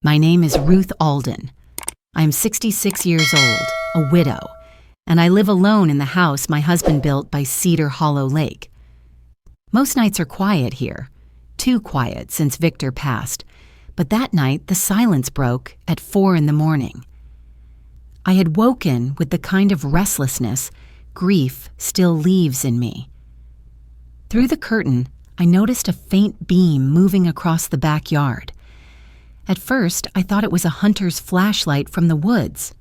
My name is Ruth Alden. I am 66 years old, a widow, and I live alone in the house my husband built by Cedar Hollow Lake. Most nights are quiet here, too quiet since Victor passed, but that night the silence broke at 4 a.m. I had woken with the kind of restlessness grief still leaves in me. Through the curtain, I noticed a faint beam moving across the backyard. At first, I thought it was a hunter's flashlight from the woods,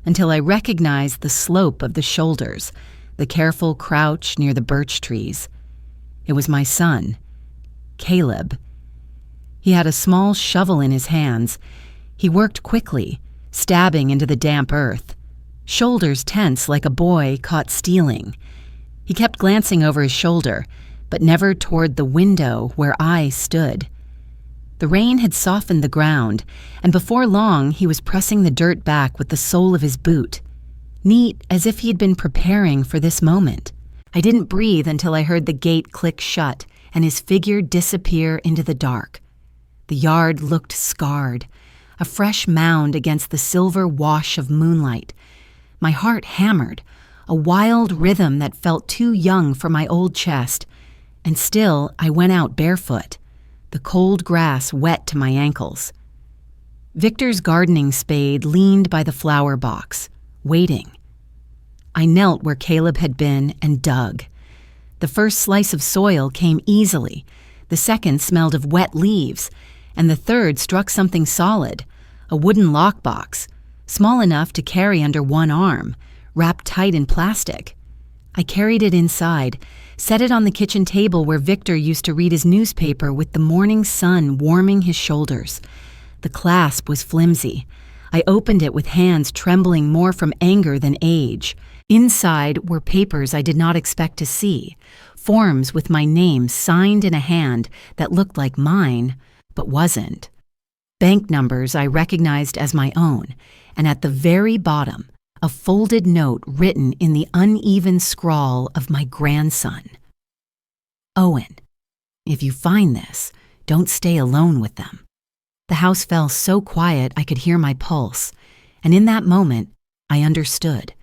until I recognized the slope of the shoulders, the careful crouch near the birch trees. It was my son, Caleb. He had a small shovel in his hands. He worked quickly, stabbing into the damp earth, shoulders tense like a boy caught stealing. He kept glancing over his shoulder, but never toward the window where I stood. The rain had softened the ground, and before long he was pressing the dirt back with the sole of his boot, neat as if he had been preparing for this moment. I didn't breathe until I heard the gate click shut and his figure disappear into the dark. The yard looked scarred, a fresh mound against the silver wash of moonlight. My heart hammered, a wild rhythm that felt too young for my old chest, and still I went out barefoot, the cold grass wet to my ankles. Victor's gardening spade leaned by the flower box, waiting. I knelt where Caleb had been and dug. The first slice of soil came easily, the second smelled of wet leaves, and the third struck something solid, a wooden lockbox, small enough to carry under one arm, wrapped tight in plastic. I carried it inside, set it on the kitchen table where Victor used to read his newspaper with the morning sun warming his shoulders. The clasp was flimsy. I opened it with hands trembling more from anger than age. Inside were papers I did not expect to see, forms with my name signed in a hand that looked like mine, but wasn't. Bank numbers I recognized as my own, and at the very bottom, a folded note written in the uneven scrawl of my grandson. Owen, if you find this, don't stay alone with them. The house fell so quiet I could hear my pulse, and in that moment, I understood.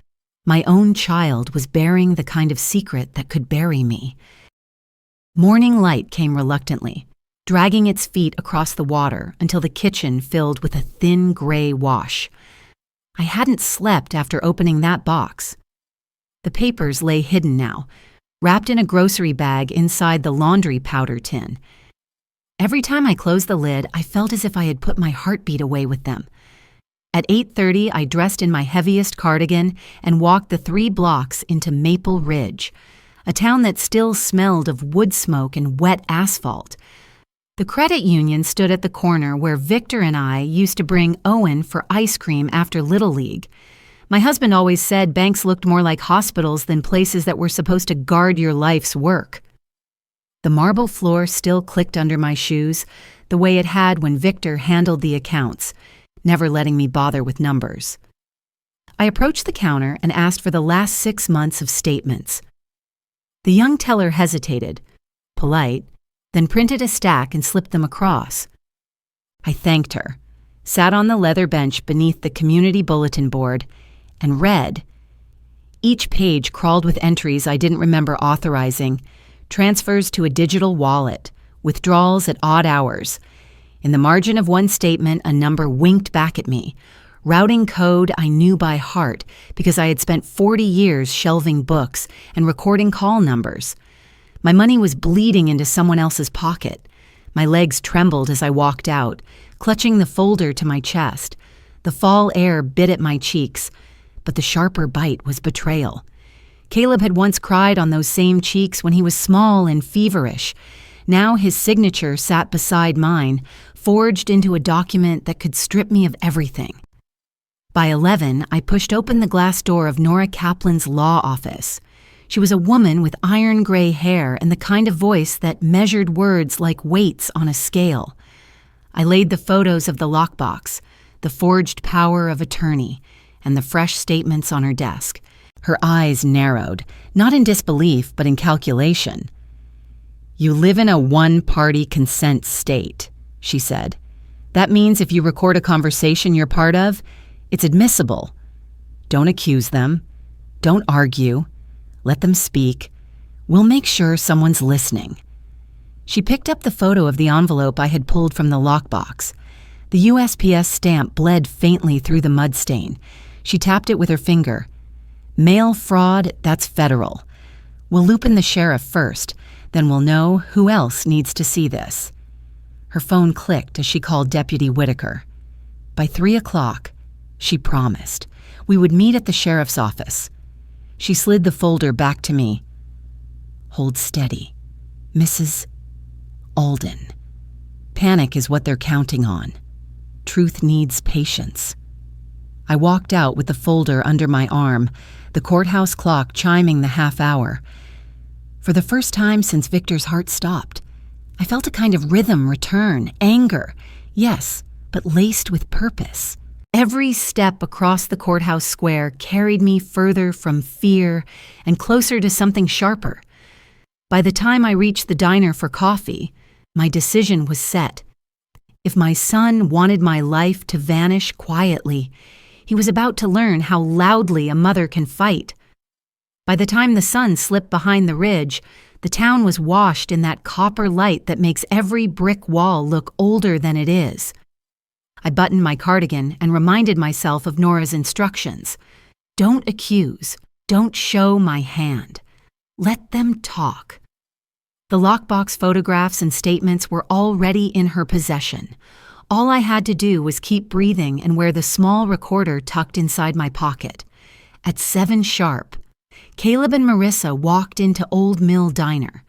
My own child was bearing the kind of secret that could bury me. Morning light came reluctantly, dragging its feet across the water until the kitchen filled with a thin gray wash. I hadn't slept after opening that box. The papers lay hidden now, wrapped in a grocery bag inside the laundry powder tin. Every time I closed the lid, I felt as if I had put my heartbeat away with them. At 8:30, I dressed in my heaviest cardigan and walked the 3 blocks into Maple Ridge, a town that still smelled of wood smoke and wet asphalt. The credit union stood at the corner where Victor and I used to bring Owen for ice cream after Little League. My husband always said banks looked more like hospitals than places that were supposed to guard your life's work. The marble floor still clicked under my shoes, the way it had when Victor handled the accounts, never letting me bother with numbers. I approached the counter and asked for the last 6 months of statements. The young teller hesitated, polite, then printed a stack and slipped them across. I thanked her, sat on the leather bench beneath the community bulletin board, and read. Each page crawled with entries I didn't remember authorizing, transfers to a digital wallet, withdrawals at odd hours. In the margin of one statement, a number winked back at me, routing code I knew by heart because I had spent 40 years shelving books and recording call numbers. My money was bleeding into someone else's pocket. My legs trembled as I walked out, clutching the folder to my chest. The fall air bit at my cheeks, but the sharper bite was betrayal. Caleb had once cried on those same cheeks when he was small and feverish. Now his signature sat beside mine, forged into a document that could strip me of everything. By 11, I pushed open the glass door of Nora Kaplan's law office. She was a woman with iron gray hair and the kind of voice that measured words like weights on a scale. I laid the photos of the lockbox, the forged power of attorney, and the fresh statements on her desk. Her eyes narrowed, not in disbelief, but in calculation. "You live in a one-party consent state," she said. That means if you record a conversation you're part of, it's admissible. Don't accuse them. Don't argue. Let them speak. We'll make sure someone's listening." She picked up the photo of the envelope I had pulled from the lockbox. The USPS stamp bled faintly through the mud stain. She tapped it with her finger. "Mail fraud, that's federal. We'll loop in the sheriff first, then we'll know who else needs to see this." Her phone clicked as she called Deputy Whitaker. By 3 o'clock, she promised, we would meet at the sheriff's office. She slid the folder back to me. "Hold steady. Mrs. Alden. Panic is what they're counting on. Truth needs patience." I walked out with the folder under my arm, the courthouse clock chiming the half hour. For the first time since Victor's heart stopped, I felt a kind of rhythm return, anger, yes, but laced with purpose. Every step across the courthouse square carried me further from fear and closer to something sharper. By the time I reached the diner for coffee, my decision was set. If my son wanted my life to vanish quietly, he was about to learn how loudly a mother can fight. By the time the sun slipped behind the ridge, the town was washed in that copper light that makes every brick wall look older than it is. I buttoned my cardigan and reminded myself of Nora's instructions. Don't accuse. Don't show my hand. Let them talk. The lockbox photographs and statements were already in her possession. All I had to do was keep breathing and wear the small recorder tucked inside my pocket. At 7 sharp, Caleb and Marissa walked into Old Mill Diner.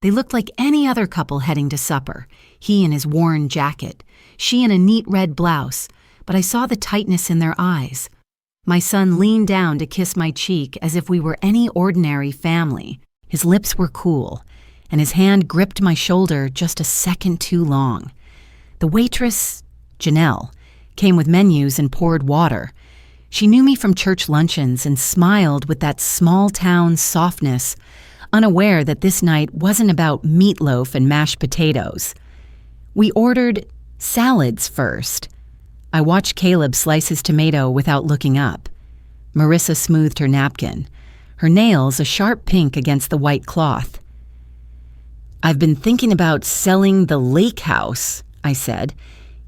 They looked like any other couple heading to supper, he in his worn jacket, she in a neat red blouse, but I saw the tightness in their eyes. My son leaned down to kiss my cheek as if we were any ordinary family. His lips were cool, and his hand gripped my shoulder just a second too long. The waitress, Janelle, came with menus and poured water. She knew me from church luncheons and smiled with that small-town softness, unaware that this night wasn't about meatloaf and mashed potatoes. We ordered salads first. I watched Caleb slice his tomato without looking up. Marissa smoothed her napkin, her nails a sharp pink against the white cloth. "I've been thinking about selling the lake house," I said,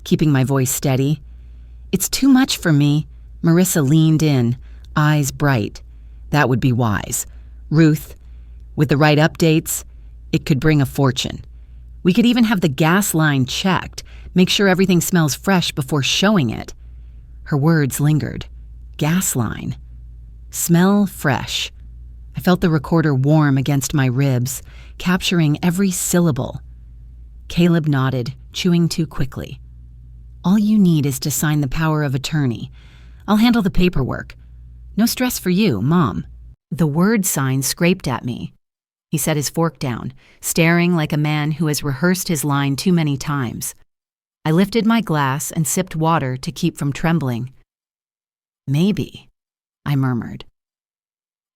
keeping my voice steady. "It's too much for me." Marissa leaned in, eyes bright. "That would be wise. Ruth, with the right updates, it could bring a fortune. We could even have the gas line checked, make sure everything smells fresh before showing it." Her words lingered. Gas line. Smell fresh. I felt the recorder warm against my ribs, capturing every syllable. Caleb nodded, chewing too quickly. "All you need is to sign the power of attorney. I'll handle the paperwork. No stress for you, Mom." The word sign scraped at me. He set his fork down, staring like a man who has rehearsed his line too many times. I lifted my glass and sipped water to keep from trembling. "Maybe," I murmured.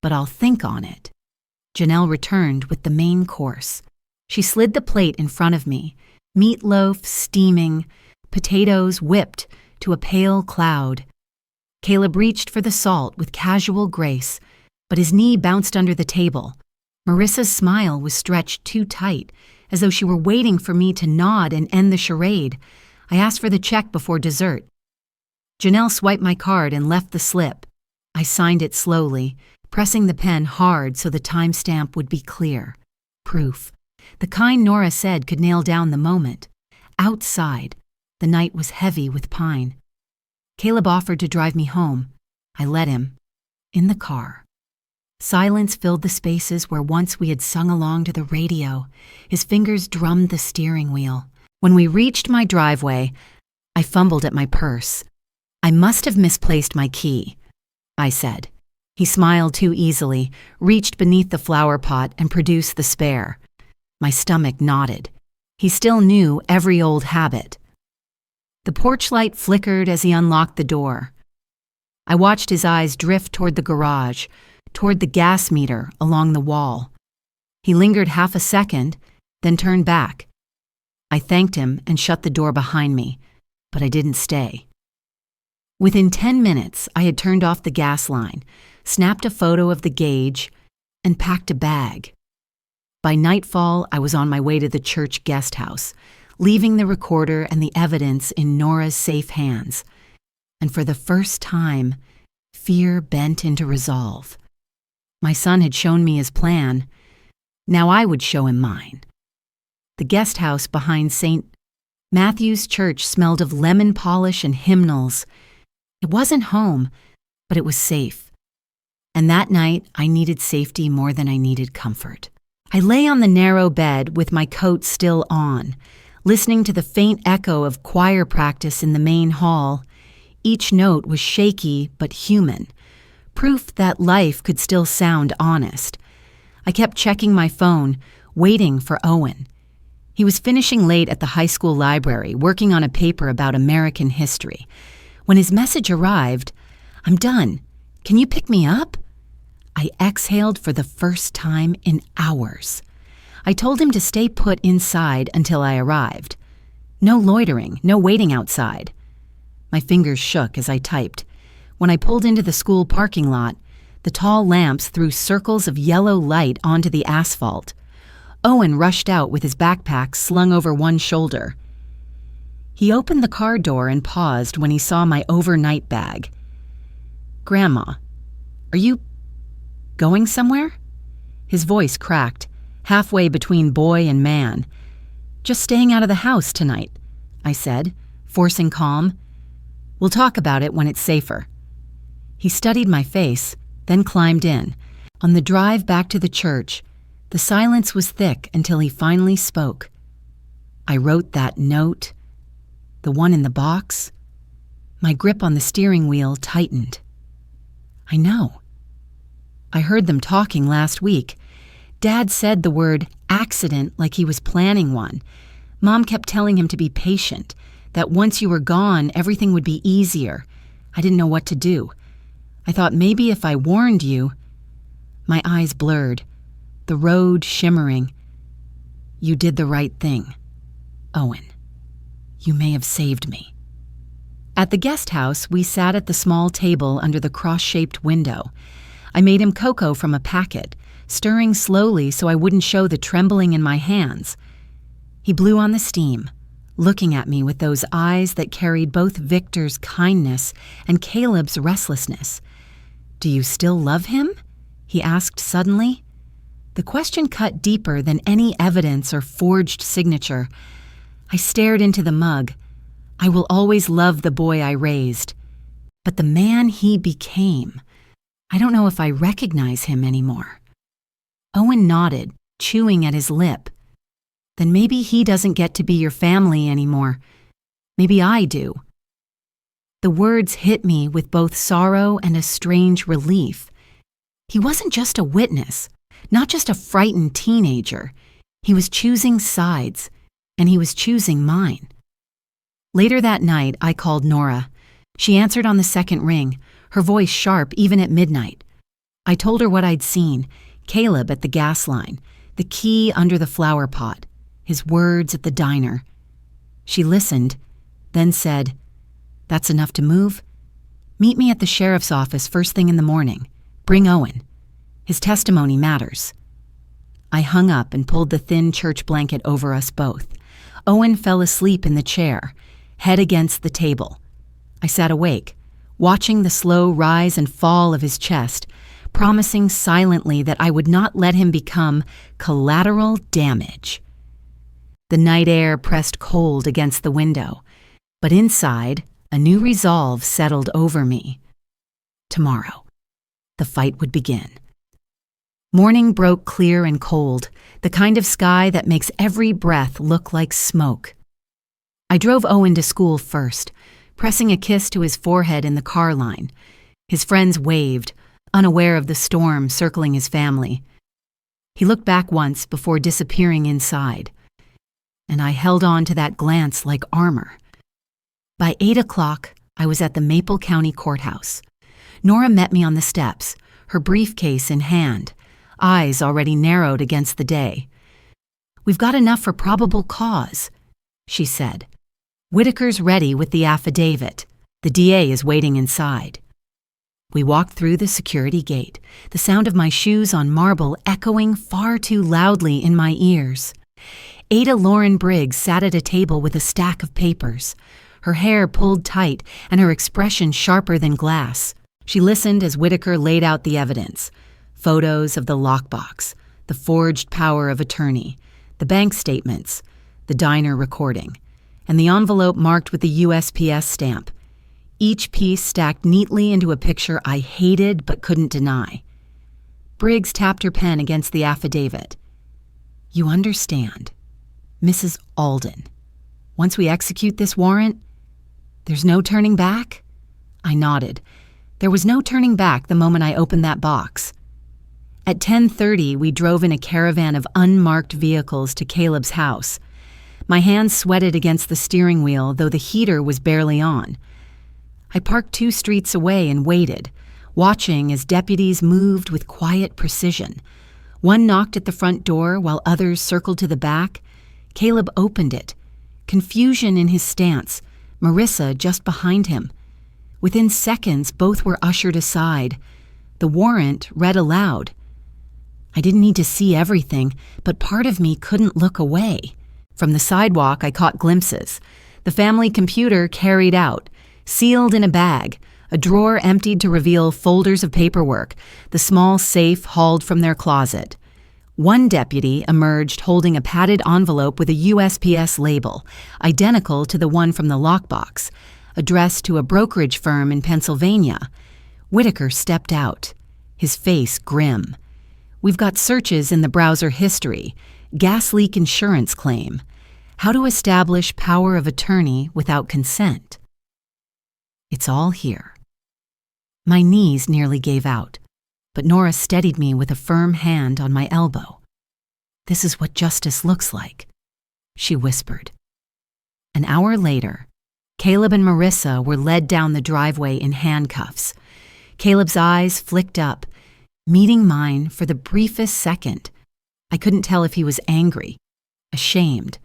"But I'll think on it." Janelle returned with the main course. She slid the plate in front of me, meatloaf steaming, potatoes whipped to a pale cloud. Caleb reached for the salt with casual grace, but his knee bounced under the table. Marissa's smile was stretched too tight, as though she were waiting for me to nod and end the charade. I asked for the check before dessert. Janelle swiped my card and left the slip. I signed it slowly, pressing the pen hard so the timestamp would be clear. Proof. The kind Nora said could nail down the moment. Outside, the night was heavy with pine. Caleb offered to drive me home. I let him. In the car. Silence filled the spaces where once we had sung along to the radio. His fingers drummed the steering wheel. When we reached my driveway, I fumbled at my purse. "I must have misplaced my key," I said. He smiled too easily, reached beneath the flower pot and produced the spare. My stomach knotted. He still knew every old habit. The porch light flickered as he unlocked the door. I watched his eyes drift toward the garage, toward the gas meter along the wall. He lingered half a second, then turned back. I thanked him and shut the door behind me, but I didn't stay. Within 10 minutes, I had turned off the gas line, snapped a photo of the gauge, and packed a bag. By nightfall, I was on my way to the church guest house, leaving the recorder and the evidence in Nora's safe hands. And for the first time, fear bent into resolve. My son had shown me his plan. Now I would show him mine. The guest house behind St. Matthew's Church smelled of lemon polish and hymnals. It wasn't home, but it was safe. And that night, I needed safety more than I needed comfort. I lay on the narrow bed with my coat still on, listening to the faint echo of choir practice in the main hall. Each note was shaky but human, proof that life could still sound honest. I kept checking my phone, waiting for Owen. He was finishing late at the high school library, working on a paper about American history. When his message arrived, "I'm done. Can you pick me up?" I exhaled for the first time in hours. I told him to stay put inside until I arrived. No loitering, no waiting outside. My fingers shook as I typed. When I pulled into the school parking lot, the tall lamps threw circles of yellow light onto the asphalt. Owen rushed out with his backpack slung over one shoulder. He opened the car door and paused when he saw my overnight bag. "Grandma, are you going somewhere?" His voice cracked, halfway between boy and man. "Just staying out of the house tonight," I said, forcing calm. "We'll talk about it when it's safer." He studied my face, then climbed in. On the drive back to the church, the silence was thick until he finally spoke. "I wrote that note, the one in the box." My grip on the steering wheel tightened. "I know. I heard them talking last week. Dad said the word accident like he was planning one. Mom kept telling him to be patient, that once you were gone, everything would be easier. I didn't know what to do. I thought maybe if I warned you..." My eyes blurred, the road shimmering. "You did the right thing, Owen. You may have saved me." At the guest house, we sat at the small table under the cross-shaped window. I made him cocoa from a packet, stirring slowly so I wouldn't show the trembling in my hands. He blew on the steam, looking at me with those eyes that carried both Victor's kindness and Caleb's restlessness. "Do you still love him?" he asked suddenly. The question cut deeper than any evidence or forged signature. I stared into the mug. I will always love the boy I raised. But the man he became, I don't know if I recognize him anymore. Owen nodded, chewing at his lip. "Then maybe he doesn't get to be your family anymore. Maybe I do." The words hit me with both sorrow and a strange relief. He wasn't just a witness, not just a frightened teenager. He was choosing sides, and he was choosing mine. Later that night, I called Nora. She answered on the second ring, her voice sharp even at midnight. I told her what I'd seen, Caleb at the gas line, the key under the flower pot, his words at the diner. She listened, then said, "That's enough to move? Meet me at the sheriff's office first thing in the morning. Bring Owen. His testimony matters." I hung up and pulled the thin church blanket over us both. Owen fell asleep in the chair, head against the table. I sat awake, watching the slow rise and fall of his chest, promising silently that I would not let him become collateral damage. The night air pressed cold against the window, but inside, a new resolve settled over me. Tomorrow, the fight would begin. Morning broke clear and cold, the kind of sky that makes every breath look like smoke. I drove Owen to school first, pressing a kiss to his forehead in the car line. His friends waved, unaware of the storm circling his family. He looked back once before disappearing inside, and I held on to that glance like armor. By 8 o'clock, I was at the Maple County Courthouse. Nora met me on the steps, her briefcase in hand, eyes already narrowed against the day. "We've got enough for probable cause," she said. Whitaker's ready with the affidavit. The DA is waiting inside. We walked through the security gate, the sound of my shoes on marble echoing far too loudly in my ears. Ada Lauren Briggs sat at a table with a stack of papers, her hair pulled tight and her expression sharper than glass. She listened as Whitaker laid out the evidence: photos of the lockbox, the forged power of attorney, the bank statements, the diner recording, and the envelope marked with the USPS stamp. Each piece stacked neatly into a picture I hated but couldn't deny. Briggs tapped her pen against the affidavit. "You understand, Mrs. Alden, once we execute this warrant, there's no turning back?" I nodded. There was no turning back the moment I opened that box. At 10:30, we drove in a caravan of unmarked vehicles to Caleb's house. My hands sweated against the steering wheel, though the heater was barely on. I parked 2 streets away and waited, watching as deputies moved with quiet precision. One knocked at the front door while others circled to the back. Caleb opened it, confusion in his stance, Marissa just behind him. Within seconds, both were ushered aside. The warrant read aloud. I didn't need to see everything, but part of me couldn't look away. From the sidewalk, I caught glimpses. The family computer carried out, sealed in a bag, a drawer emptied to reveal folders of paperwork, the small safe hauled from their closet. One deputy emerged holding a padded envelope with a USPS label, identical to the one from the lockbox, addressed to a brokerage firm in Pennsylvania. Whitaker stepped out, his face grim. "We've got searches in the browser history, gas leak insurance claim, how to establish power of attorney without consent. It's all here." My knees nearly gave out, but Nora steadied me with a firm hand on my elbow. "This is what justice looks like," she whispered. An hour later, Caleb and Marissa were led down the driveway in handcuffs. Caleb's eyes flicked up, meeting mine for the briefest second. I couldn't tell if he was angry, ashamed,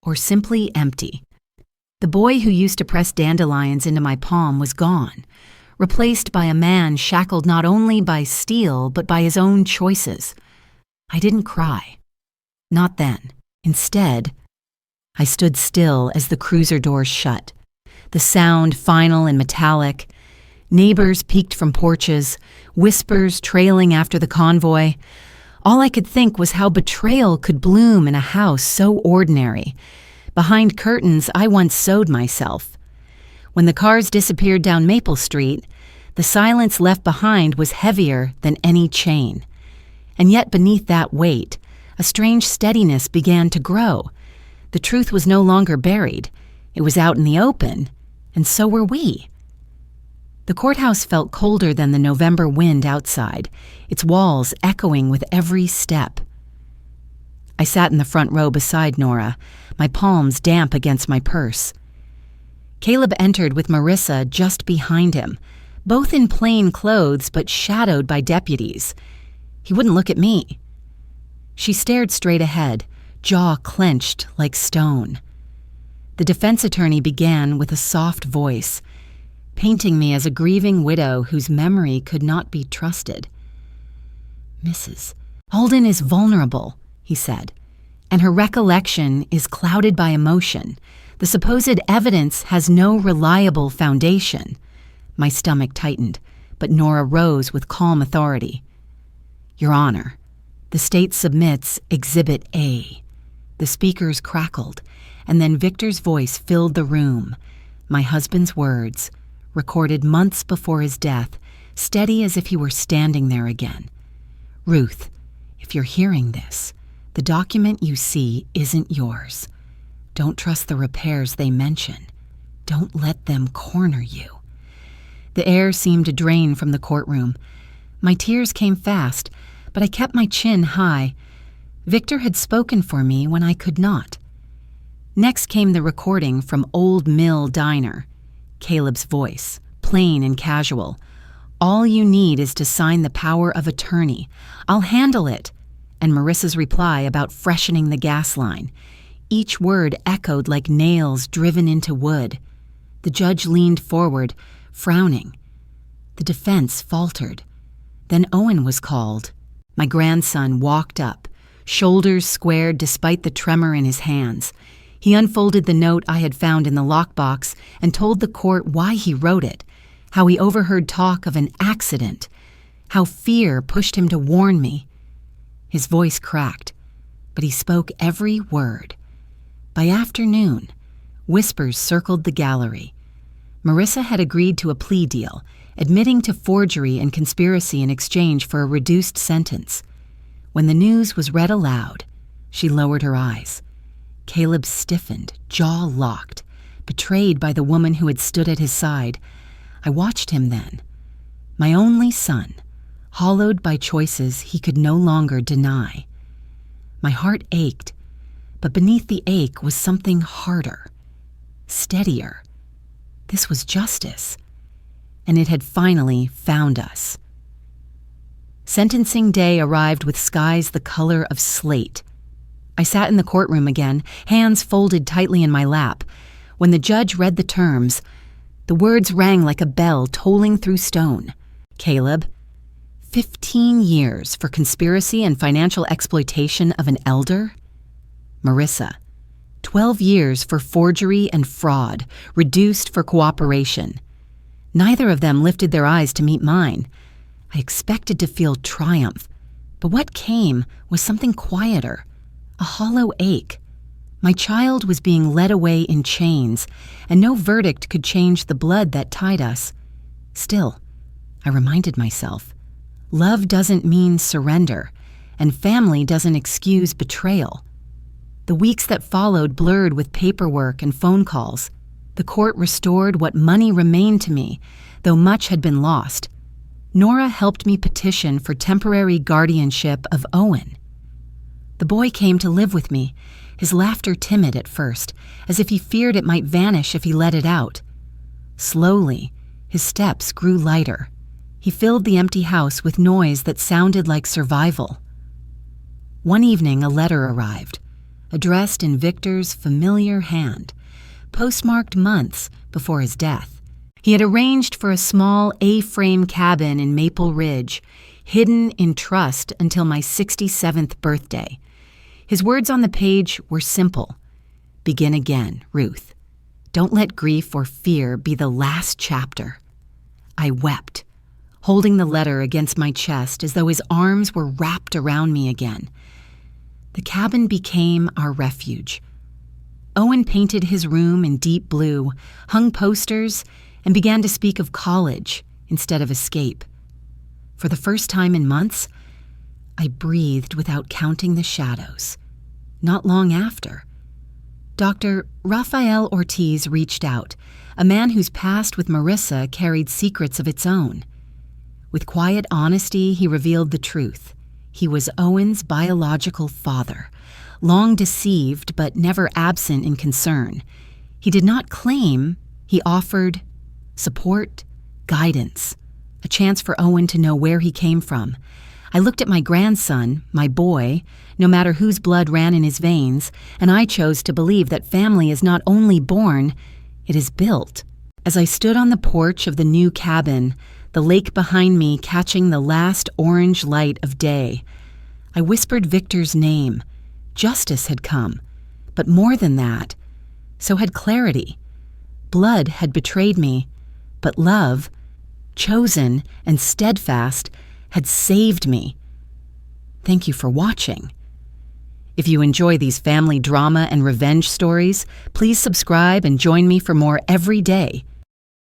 or simply empty. The boy who used to press dandelions into my palm was gone, replaced by a man shackled not only by steel but by his own choices. I didn't cry. Not then. Instead, I stood still as the cruiser doors shut. The sound final and metallic. Neighbors peeked from porches, whispers trailing after the convoy. All I could think was how betrayal could bloom in a house so ordinary. Behind curtains I once sewed myself. When the cars disappeared down Maple Street, the silence left behind was heavier than any chain. And yet beneath that weight, a strange steadiness began to grow. The truth was no longer buried. It was out in the open, and so were we. The courthouse felt colder than the November wind outside, its walls echoing with every step. I sat in the front row beside Nora, my palms damp against my purse. Caleb entered with Marissa just behind him, both in plain clothes but shadowed by deputies. He wouldn't look at me. She stared straight ahead, jaw clenched like stone. The defense attorney began with a soft voice, painting me as a grieving widow whose memory could not be trusted. "Mrs. Alden is vulnerable," he said, "and her recollection is clouded by emotion. The supposed evidence has no reliable foundation." My stomach tightened, but Nora rose with calm authority. "Your Honor, the state submits Exhibit A." The speakers crackled, and then Victor's voice filled the room. My husband's words, recorded months before his death, steady as if he were standing there again. "Ruth, if you're hearing this, the document you see isn't yours. Don't trust the repairs they mention. Don't let them corner you." The air seemed to drain from the courtroom. My tears came fast, but I kept my chin high. Victor had spoken for me when I could not. Next came the recording from Old Mill Diner. Caleb's voice, plain and casual. "All you need is to sign the power of attorney. I'll handle it." And Marissa's reply about freshening the gas line. each word echoed like nails driven into wood. The judge leaned forward, frowning. The defense faltered. Then Owen was called. My grandson walked up, shoulders squared despite the tremor in his hands. He unfolded the note I had found in the lockbox and told the court why he wrote it, how he overheard talk of an accident, how fear pushed him to warn me. His voice cracked, but he spoke every word. By afternoon, whispers circled the gallery. Marissa had agreed to a plea deal, admitting to forgery and conspiracy in exchange for a reduced sentence. When the news was read aloud, she lowered her eyes. Caleb stiffened, jaw locked, betrayed by the woman who had stood at his side. I watched him then. My only son, hollowed by choices he could no longer deny. My heart ached, but beneath the ache was something harder, steadier. This was justice, and it had finally found us. Sentencing day arrived with skies the color of slate. I sat in the courtroom again, hands folded tightly in my lap. When the judge read the terms, the words rang like a bell tolling through stone. Caleb, 15 years for conspiracy and financial exploitation of an elder. Marissa, 12 years for forgery and fraud, reduced for cooperation. Neither of them lifted their eyes to meet mine. I expected to feel triumph, but what came was something quieter, a hollow ache. My child was being led away in chains, and no verdict could change the blood that tied us. Still, I reminded myself, love doesn't mean surrender, and family doesn't excuse betrayal. The weeks that followed blurred with paperwork and phone calls. The court restored what money remained to me, though much had been lost. Nora helped me petition for temporary guardianship of Owen. The boy came to live with me, his laughter timid at first, as if he feared it might vanish if he let it out. Slowly, his steps grew lighter. He filled the empty house with noise that sounded like survival. One evening, a letter arrived, addressed in Victor's familiar hand, postmarked months before his death. He had arranged for a small A-frame cabin in Maple Ridge, hidden in trust until my 67th birthday. His words on the page were simple. Begin again, Ruth. Don't let grief or fear be the last chapter. I wept, holding the letter against my chest as though his arms were wrapped around me again. The cabin became our refuge. Owen painted his room in deep blue, hung posters, and began to speak of college instead of escape. For the first time in months, I breathed without counting the shadows. Not long after, Dr. Rafael Ortiz reached out, a man whose past with Marissa carried secrets of its own. With quiet honesty, he revealed the truth. He was Owen's biological father, long deceived but never absent in concern. He did not claim, he offered support, guidance, a chance for Owen to know where he came from. I looked at my grandson, my boy, no matter whose blood ran in his veins, and I chose to believe that family is not only born, it is built. As I stood on the porch of the new cabin, the lake behind me catching the last orange light of day, I whispered Victor's name. Justice had come, but more than that, so had clarity. Blood had betrayed me, but love, chosen and steadfast, had saved me. Thank you for watching. If you enjoy these family drama and revenge stories, please subscribe and join me for more every day.